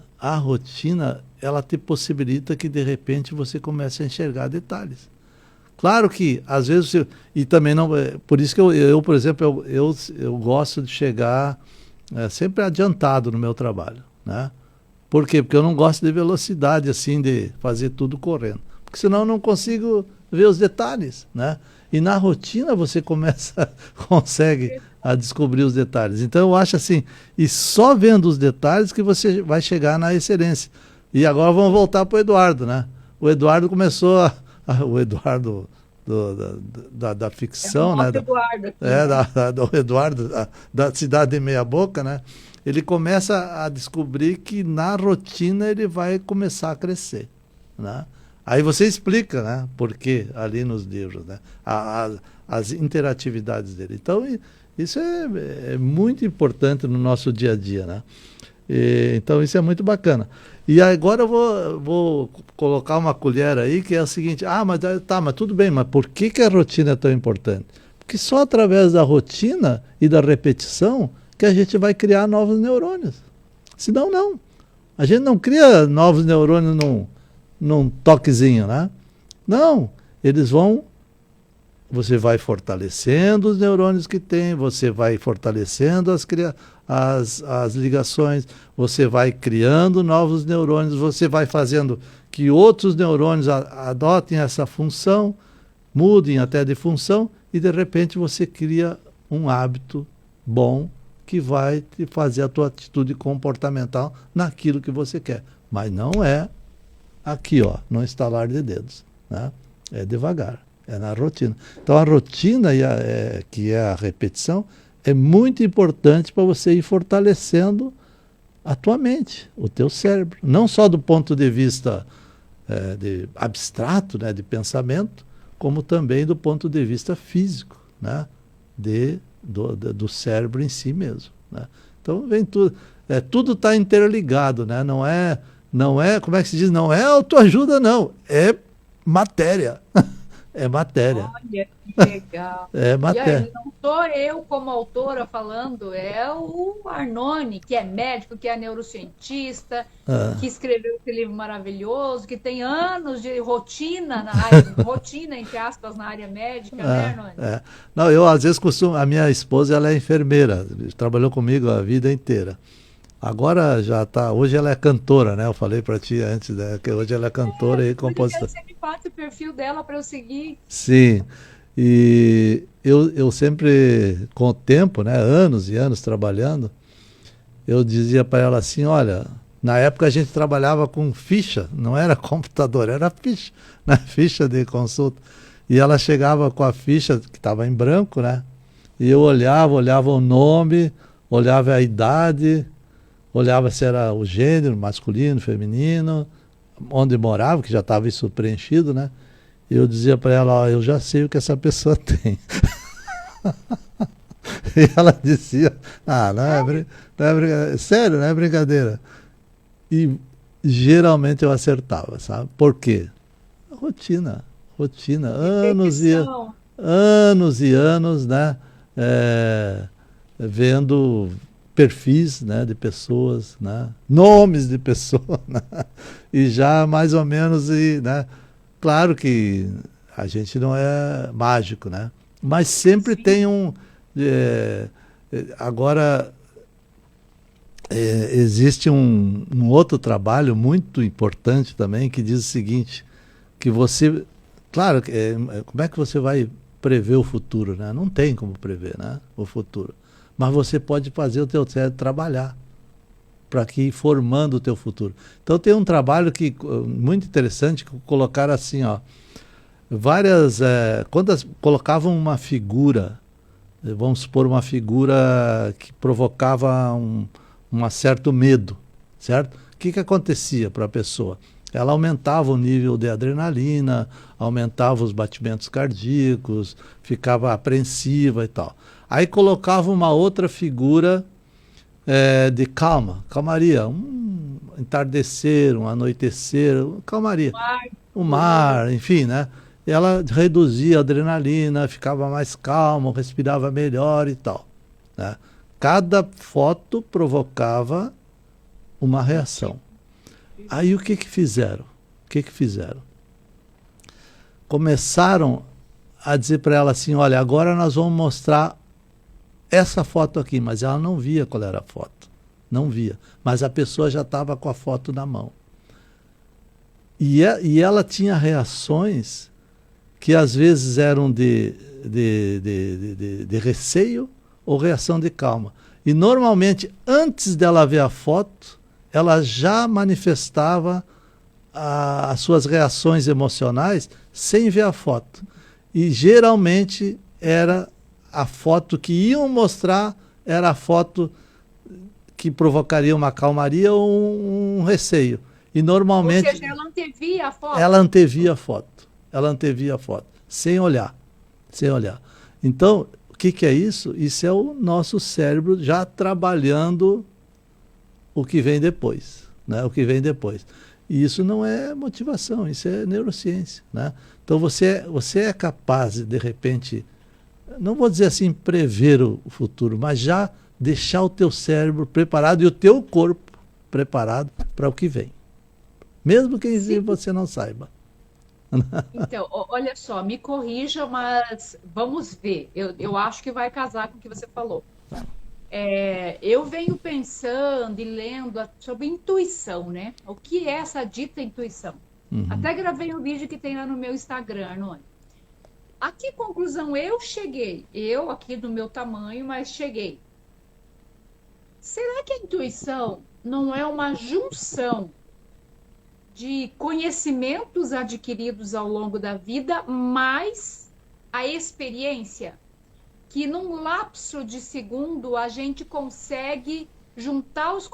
ela te possibilita que, de repente, você comece a enxergar detalhes. Claro que, às vezes, e também não... Por isso que eu por exemplo, eu gosto de chegar sempre adiantado no meu trabalho, né? Por quê? Porque eu não gosto de velocidade, assim, de fazer tudo correndo. Porque senão eu não consigo ver os detalhes, né? E na rotina você consegue a descobrir os detalhes. Então eu acho assim, e só vendo os detalhes que você vai chegar na excelência. E agora vamos voltar para o Eduardo, né? O Eduardo começou o Eduardo da ficção, o né? nosso Eduardo aqui, Do Eduardo, da Cidade de Meia Boca, né? Ele começa a descobrir que na rotina ele vai começar a crescer, né? Aí você explica, né? Por quê ali nos livros, né? As interatividades dele. Então, isso é muito importante no nosso dia a dia, né? Então, isso é muito bacana. E agora eu vou colocar uma colher aí, que é o seguinte, mas tudo bem, mas por que a rotina é tão importante? Porque só através da rotina e da repetição que a gente vai criar novos neurônios. Senão, não. A gente não cria novos neurônios num toquezinho, né? Não, você vai fortalecendo os neurônios que tem, você vai fortalecendo as ligações, você vai criando novos neurônios, você vai fazendo que outros neurônios adotem essa função, mudem até de função, e de repente você cria um hábito bom que vai te fazer a tua atitude comportamental naquilo que você quer. Mas não é aqui, no estalar de dedos, né? É devagar, é na rotina. Então a rotina, que é a repetição, é muito importante para você ir fortalecendo a tua mente, o teu cérebro. Não só do ponto de vista de abstrato, né, de pensamento, como também do ponto de vista físico, né, do cérebro em si mesmo, né? Então vem tudo, tudo está interligado, né? Não é, como é que se diz? Não é autoajuda, não, é matéria. É matéria. Olha que legal. É matéria. E aí, não sou eu como autora falando, é o Arnone, que é médico, que é neurocientista, que escreveu esse livro maravilhoso, que tem anos de rotina rotina, entre aspas, na área médica, né, Arnone? Não, eu às vezes a minha esposa, ela é enfermeira, trabalhou comigo a vida inteira. Agora hoje ela é cantora, né? Eu falei para ti antes, né, que hoje ela é cantora e compositora. Você me passa o perfil dela para eu seguir. Sim, e eu sempre, com o tempo, né, anos e anos trabalhando, eu dizia para ela assim, olha, na época a gente trabalhava com ficha, não era computador, era ficha, né? Ficha de consulta. E ela chegava com a ficha que estava em branco, né? E eu olhava o nome, olhava a idade, olhava se era o gênero, masculino, feminino, onde morava, que já estava isso preenchido, né? E eu dizia para ela, eu já sei o que essa pessoa tem. E ela dizia, não é brincadeira, sério, não é brincadeira. E geralmente eu acertava, sabe? Por quê? Rotina, anos e anos, né? Vendo perfis, né, de pessoas, né, nomes de pessoas, né, e já mais ou menos, né, claro que a gente não é mágico, né, mas sempre tem agora existe um outro trabalho muito importante também que diz o seguinte, que você, claro, como é que você vai prever o futuro, né? Não tem como prever, né, o futuro. Mas você pode fazer o teu cérebro trabalhar para que ir formando o teu futuro. Então tem um trabalho muito interessante, que colocaram assim, quando colocavam uma figura, vamos supor uma figura que provocava um certo medo, certo? O que acontecia para a pessoa? Ela aumentava o nível de adrenalina, aumentava os batimentos cardíacos, ficava apreensiva e tal. Aí colocava uma outra figura de calmaria, um entardecer, um anoitecer, calmaria, o mar, enfim, né? Ela reduzia a adrenalina, ficava mais calma, respirava melhor e tal, né? Cada foto provocava uma reação. Aí o que fizeram? Começaram a dizer para ela assim, olha, agora nós vamos mostrar essa foto aqui, mas ela não via qual era a foto, não via, mas a pessoa já estava com a foto na mão. E ela tinha reações que às vezes eram de receio ou reação de calma. E normalmente, antes dela ver a foto, ela já manifestava as suas reações emocionais sem ver a foto. E geralmente era a foto que iam mostrar, era a foto que provocaria uma calmaria ou um receio. E normalmente... Ou seja, ela antevia a foto. Ela antevia a foto. Ela antevia a foto. Sem olhar. Sem olhar. Então, o que é isso? Isso é o nosso cérebro já trabalhando o que vem depois. Né? O que vem depois. E isso não é motivação, isso é neurociência. Né? Então, você é capaz de repente, não vou dizer assim, prever o futuro, mas já deixar o teu cérebro preparado e o teu corpo preparado para o que vem. Mesmo que você não saiba. Então, olha só, me corrija, mas vamos ver. Eu acho que vai casar com o que você falou. Eu venho pensando e lendo sobre intuição, né? O que é essa dita intuição? Até gravei um vídeo que tem lá no meu Instagram, Arnone. A que conclusão eu cheguei? Eu aqui do meu tamanho, mas cheguei. Será que a intuição não é uma junção de conhecimentos adquiridos ao longo da vida, mais a experiência? Que num lapso de segundo a gente consegue juntar os...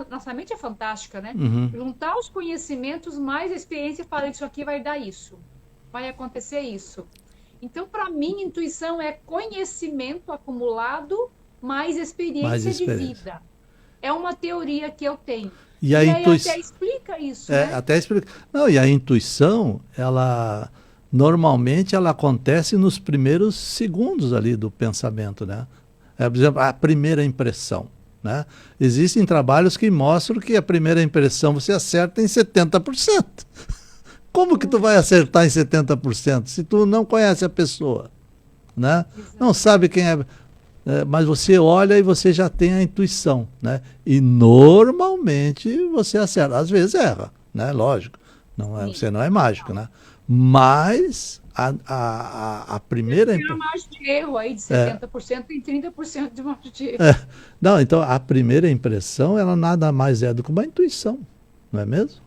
Nossa mente é fantástica, né? Juntar os conhecimentos mais a experiência e falar, isso aqui vai dar isso. Vai acontecer isso. Então, para mim, intuição é conhecimento acumulado mais experiência de vida. É uma teoria que eu tenho. E a intuição até explica isso, né? Até explica. Não, e a intuição, ela normalmente ela acontece nos primeiros segundos ali do pensamento, né? Por exemplo, a primeira impressão, né? Existem trabalhos que mostram que a primeira impressão você acerta em 70%. Como que tu vai acertar em 70% se tu não conhece a pessoa, né? Exato. Não sabe quem é, mas você olha e você já tem a intuição, né? E normalmente você acerta, às vezes erra, né? Lógico, você não é mágico, né? Mas a primeira... Tem uma margem de erro aí de 70% e 30% de margem de erro. Não, então a primeira impressão, ela nada mais é do que uma intuição, não é mesmo?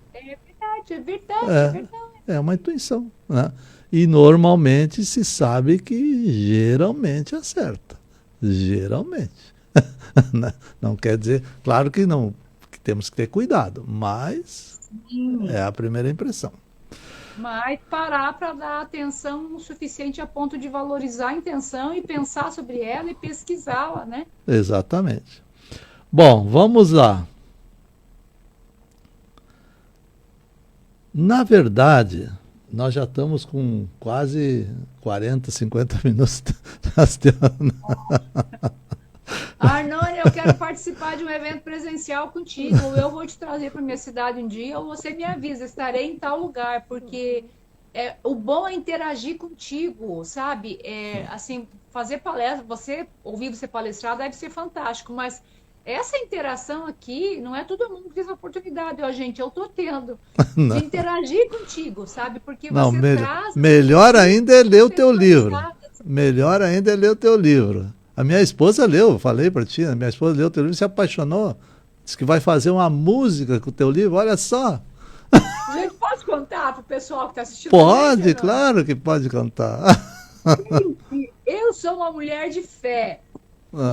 É verdade. É uma intuição, né? E normalmente se sabe que geralmente acerta. Geralmente. Não quer dizer, claro que não, que temos que ter cuidado, mas é a primeira impressão. Mas parar para dar atenção o suficiente a ponto de valorizar a intenção e pensar sobre ela e pesquisá-la, né? Exatamente. Bom, vamos lá. Na verdade, nós já estamos com quase 40, 50 minutos. Arnone, eu quero participar de um evento presencial contigo. Ou eu vou te trazer para minha cidade um dia, ou você me avisa, estarei em tal lugar, porque o bom é interagir contigo, sabe? Assim, fazer palestra, ouvir você palestrar deve ser fantástico, mas essa interação aqui, não é todo mundo que tem essa oportunidade, gente, eu estou tendo de interagir contigo, sabe? Porque você traz... Melhor ainda é ler o teu livro. Melhor ainda é ler o teu livro. A minha esposa leu, eu falei para ti, a minha esposa leu o teu livro e se apaixonou. Disse que vai fazer uma música com o teu livro, olha só. Gente, posso contar para o pessoal que está assistindo? Pode, claro que pode contar. Eu sou uma mulher de fé.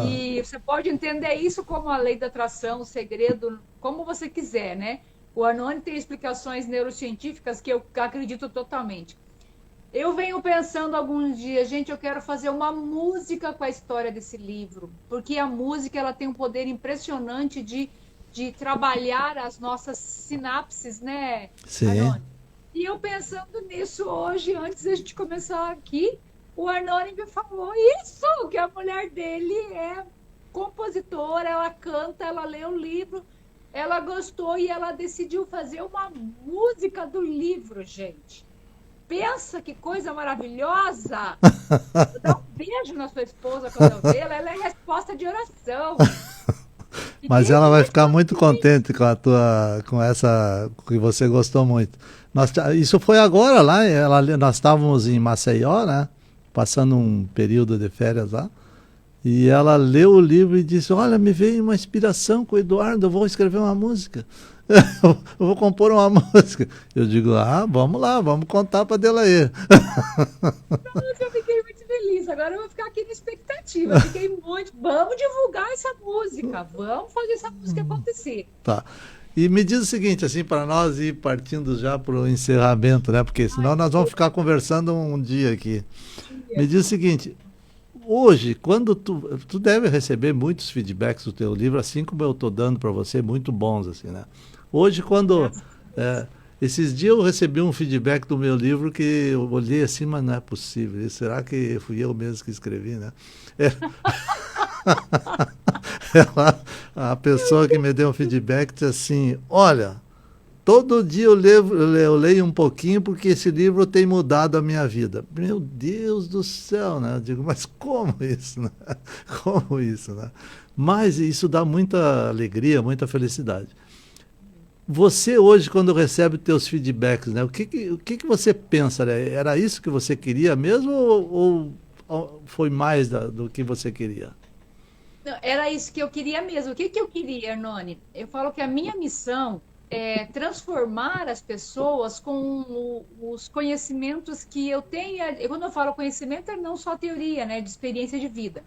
E você pode entender isso como a lei da atração, o segredo, como você quiser, né? O Arnone tem explicações neurocientíficas que eu acredito totalmente. Eu venho pensando alguns dias, gente, eu quero fazer uma música com a história desse livro, porque a música ela tem um poder impressionante de trabalhar as nossas sinapses, né, Sim. Arnone? E eu pensando nisso hoje, antes da gente começar aqui, o Arnone me falou isso, que a mulher dele é compositora, ela canta, ela lê o livro, ela gostou e ela decidiu fazer uma música do livro, gente. Pensa que coisa maravilhosa! Eu dou um beijo na sua esposa quando eu ver ela é resposta de oração. Mas ela vai ficar muito contente com essa que você gostou muito. Isso foi agora lá, nós estávamos em Maceió, né? Passando um período de férias lá. E ela leu o livro e disse, olha, me veio uma inspiração com o Eduardo, eu vou escrever uma música. Eu vou compor uma música. Eu digo, vamos lá, vamos contar para Delair. Nossa, eu fiquei muito feliz. Agora eu vou ficar aqui na expectativa. Fiquei muito. Vamos divulgar essa música. Vamos fazer essa música acontecer. Tá. E me diz o seguinte, assim, para nós ir partindo já para o encerramento, né? Porque senão nós vamos ficar conversando um dia aqui. Me diz o seguinte, hoje, quando tu deve receber muitos feedbacks do teu livro, assim como eu estou dando para você, muito bons, assim, né? Hoje, quando... esses dias eu recebi um feedback do meu livro que eu olhei assim, mas não é possível. Será que fui eu mesmo que escrevi, né? A pessoa que me deu um feedback disse assim, olha, todo dia eu leio um pouquinho porque esse livro tem mudado a minha vida. Meu Deus do céu, né? Eu digo, mas como isso, né? Como isso, né? Mas isso dá muita alegria, muita felicidade. Você hoje, quando recebe teus feedbacks, né? O que você pensa, né? Era isso que você queria mesmo ou foi mais do que você queria? Não, era isso que eu queria mesmo. O que eu queria, Hernani? Eu falo que a minha missão é transformar as pessoas com os conhecimentos que eu tenho. E quando eu falo conhecimento, é não só teoria, né? De experiência de vida.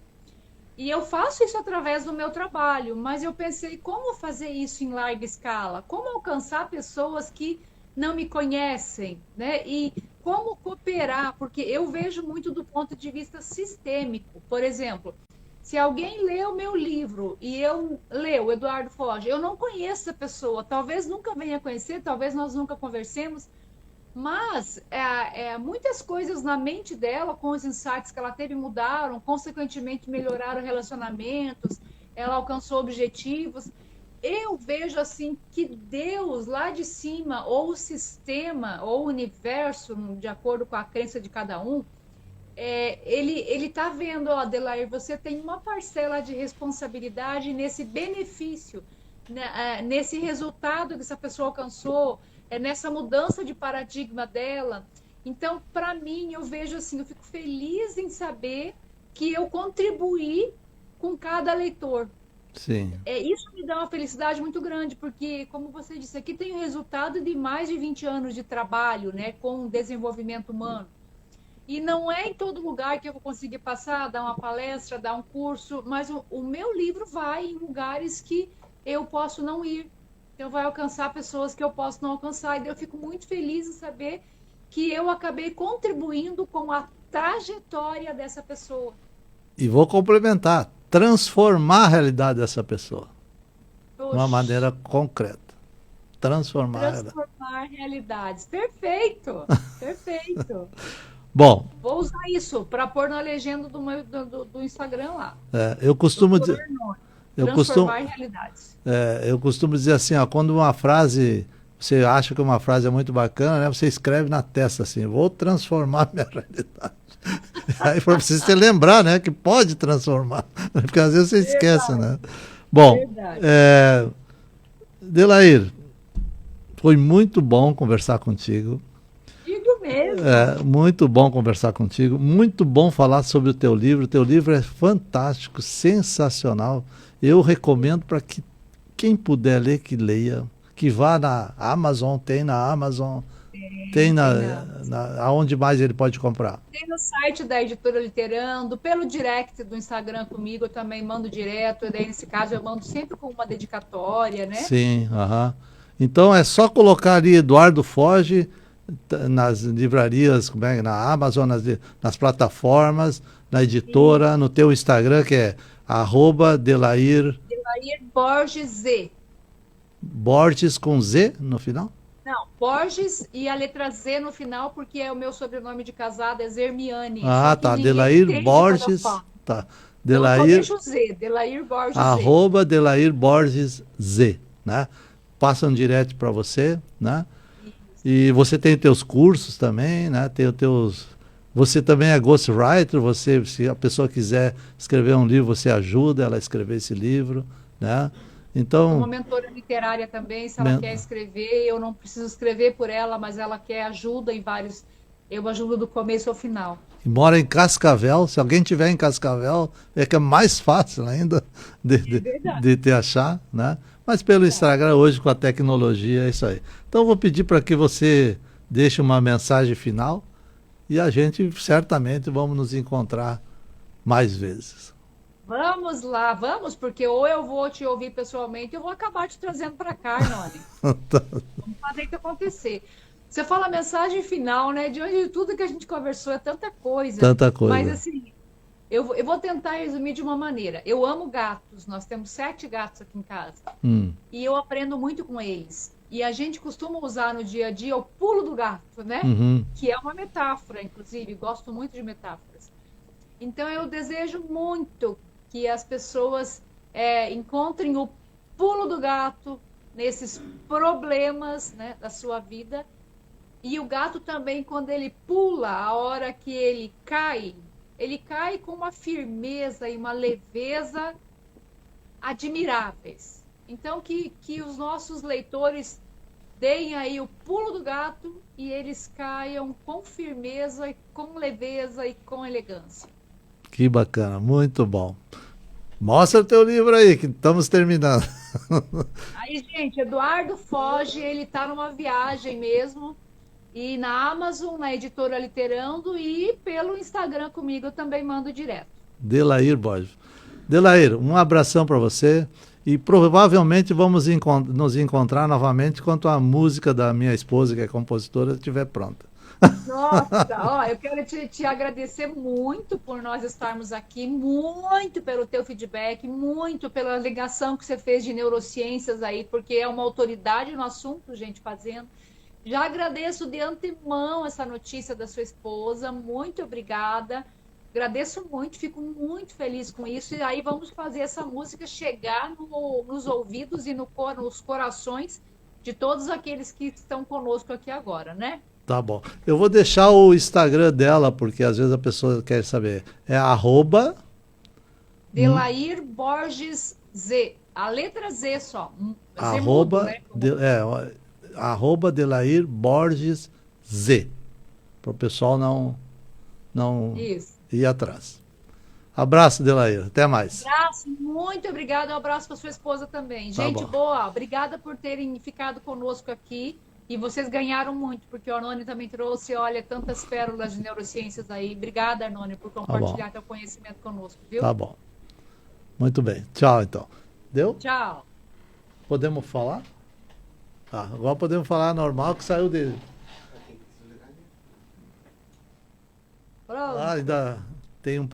E eu faço isso através do meu trabalho, mas eu pensei como fazer isso em larga escala, como alcançar pessoas que não me conhecem, né? E como cooperar, porque eu vejo muito do ponto de vista sistêmico. Por exemplo, se alguém lê o meu livro e eu leio o Eduardo Foge, eu não conheço essa pessoa, talvez nunca venha conhecer, talvez nós nunca conversemos, mas muitas coisas na mente dela, com os insights que ela teve, mudaram, consequentemente melhoraram relacionamentos, ela alcançou objetivos. Eu vejo assim que Deus lá de cima, ou o sistema, ou o universo, de acordo com a crença de cada um, ele está vendo, ó, Delair, você tem uma parcela de responsabilidade nesse benefício, né, nesse resultado que essa pessoa alcançou, nessa mudança de paradigma dela. Então, para mim, eu vejo assim, eu fico feliz em saber que eu contribuí com cada leitor. Sim. Isso me dá uma felicidade muito grande, porque, como você disse, aqui tem o resultado de mais de 20 anos de trabalho, né, com desenvolvimento humano. E não é em todo lugar que eu vou conseguir passar, dar uma palestra, dar um curso, mas o meu livro vai em lugares que eu posso não ir. Então, vai alcançar pessoas que eu posso não alcançar. E eu fico muito feliz em saber que eu acabei contribuindo com a trajetória dessa pessoa. E vou complementar, transformar a realidade dessa pessoa. Oxe. De uma maneira concreta. Transformar realidades. Perfeito, perfeito. Bom. Vou usar isso para pôr na legenda do Instagram lá. Eu costumo dizer... Transformar realidades. Eu costumo dizer assim, ó, quando uma frase, você acha que uma frase é muito bacana, né, você escreve na testa assim, vou transformar minha realidade. Aí para você lembrar, né, que pode transformar, porque às vezes você esquece, né? Bom, Delair, foi muito bom conversar contigo. Digo mesmo. Muito bom conversar contigo, muito bom falar sobre o teu livro. O teu livro é fantástico, sensacional. Eu recomendo para que quem puder ler, que leia, que vá na Amazon, tem na Amazon, tem aonde mais ele pode comprar? Tem no site da Editora Literando, pelo direct do Instagram comigo, eu também mando direto, e daí nesse caso eu mando sempre com uma dedicatória, né? Sim, Então é só colocar ali Eduardo Foge nas livrarias, na Amazon, nas plataformas, na editora, sim, no teu Instagram, que é @Delair Borges Z. Borges com Z no final? Não, Borges e a letra Z no final, porque é o meu sobrenome de casada, é Zermiani. Tá, Delair Borges. Tá. Delair, então, Z, Delair Borges @, Delair Borges Z, né? Passam direto para você, né? E você tem teus cursos também, né? Tem os teus... Você também é ghostwriter, se a pessoa quiser escrever um livro, você ajuda ela a escrever esse livro, né? Então... Uma mentora literária também, se ela quer escrever, eu não preciso escrever por ela, mas ela quer ajuda em vários... Eu ajudo do começo ao final. E mora em Cascavel. Se alguém tiver em Cascavel, é que é mais fácil ainda de te achar, né? Mas pelo Instagram hoje, com a tecnologia, é isso aí. Então eu vou pedir para que você deixe uma mensagem final e a gente certamente vamos nos encontrar mais vezes. Vamos lá, vamos, porque ou eu vou te ouvir pessoalmente, ou eu vou acabar te trazendo para cá, Noni. Vamos fazer isso acontecer. Você fala a mensagem final, né? Diante de tudo que a gente conversou, é tanta coisa. Tanta Mas coisa. assim, eu vou tentar resumir de uma maneira. Eu amo gatos, nós temos 7 gatos aqui em casa. E eu aprendo muito com eles. E a gente costuma usar no dia a dia o pulo do gato, né? Uhum. Que é uma metáfora, inclusive, gosto muito de metáforas. Então eu desejo muito que as pessoas encontrem o pulo do gato nesses problemas, né, da sua vida. E o gato também, quando ele pula, a hora que ele cai com uma firmeza e uma leveza admiráveis. Então, que os nossos leitores deem aí o pulo do gato e eles caiam com firmeza, e com leveza e com elegância. Que bacana, muito bom. Mostra o teu livro aí, que estamos terminando. Aí, gente, Eduardo Foge, ele está numa viagem mesmo. E na Amazon, na editora Literando, e pelo Instagram comigo eu também mando direto. Delair Borges. Delair, um abração para você e provavelmente vamos nos encontrar novamente quando a música da minha esposa, que é compositora, estiver pronta. Nossa, ó, eu quero te agradecer muito por nós estarmos aqui, muito pelo teu feedback, muito pela ligação que você fez de neurociências aí, porque é uma autoridade no assunto, gente, fazendo. Já agradeço de antemão essa notícia da sua esposa, muito obrigada. Agradeço muito, fico muito feliz com isso. E aí vamos fazer essa música chegar nos ouvidos e nos corações de todos aqueles que estão conosco aqui agora, né? Tá bom. Eu vou deixar o Instagram dela, porque às vezes a pessoa quer saber. É @ Delair Borges Z. A letra Z só. Z mudo, né? @ Delair Borges Z. Para o pessoal não Isso. ir atrás. Abraço, Delair. Até mais. Abraço, muito obrigada. Um abraço para sua esposa também. Tá Gente bom. boa, obrigada por terem ficado conosco aqui. E vocês ganharam muito, porque o Arnone também trouxe, olha, tantas pérolas de neurociências aí. Obrigada, Arnone, por compartilhar teu conhecimento conosco, viu? Tá bom. Muito bem. Tchau, então. Deu? Tchau. Podemos falar? Agora podemos falar normal que saiu dele. Pronto. Ainda tem um